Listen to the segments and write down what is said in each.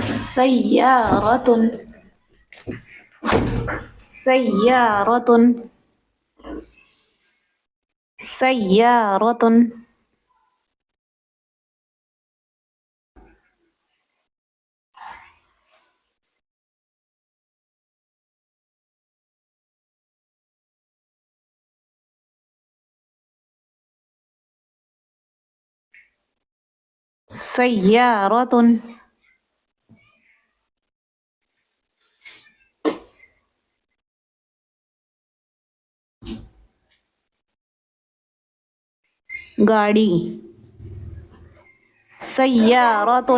سيارة. سيارة. سيارة. سيارة. गाड़ी. سيارة.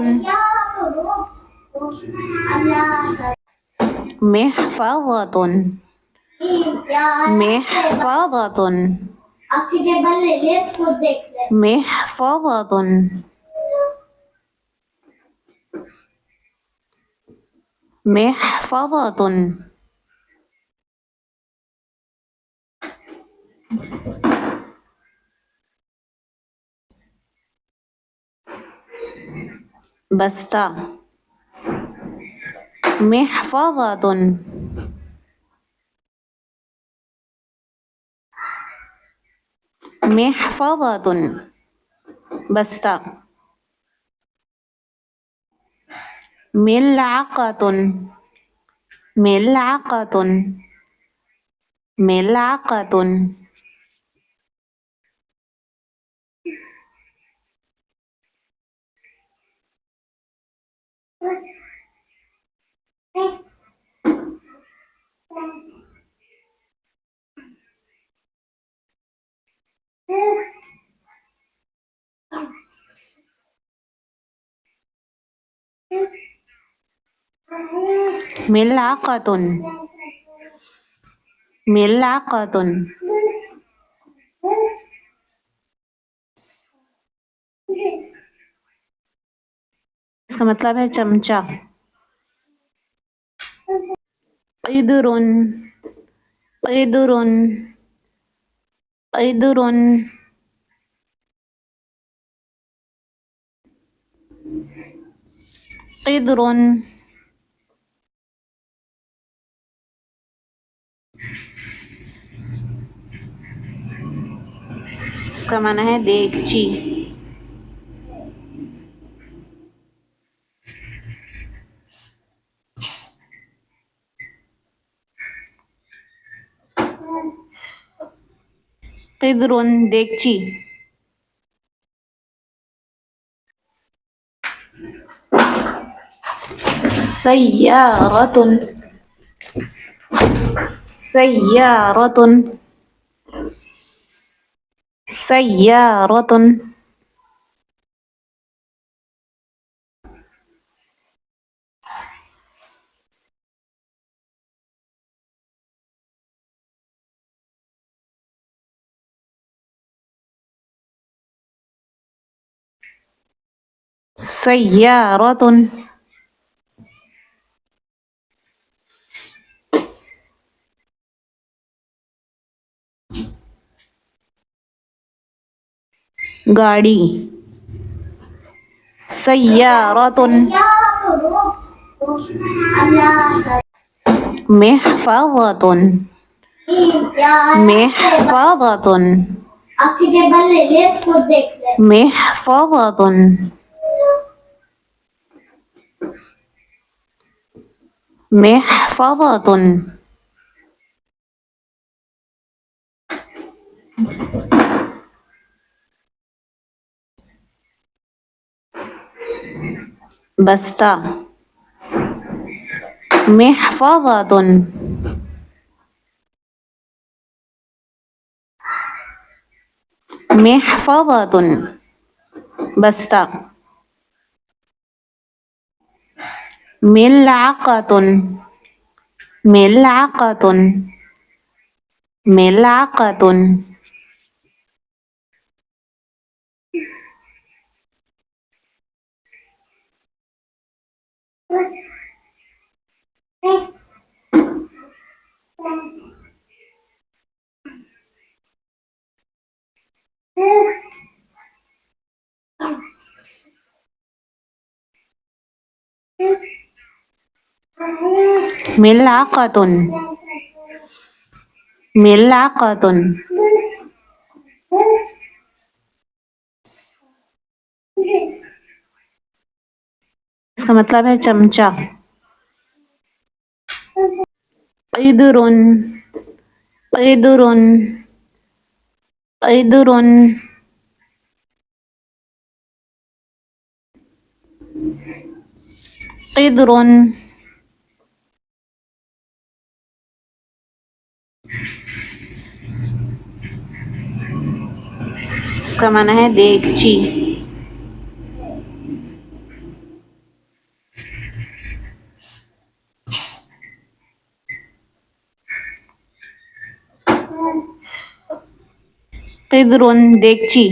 محفظة. محفظة. محفظة. محفظة. बस्ता. محفظة. محفظة. بستا. ملعقة. ملعقة. ملعقة. ملعقة. ملعقة. इसका मतलब है चमचा. قدر. قدر. قدر. قدر. इसका माना है देगची. قدر देगची. سيارة. سيارة. سيارة. سيارة. गाड़ी. سيارة. محفظة. محفظة. محفظة. محفظة. बस्ता. محفظة. محفظة. बस्ता. ملعقة. ملعقة. ملعقة. ملعقة ملعقة इसका मतलब है चमचा قدر قدر قدر قدر इसका माना है देगची قدر देगची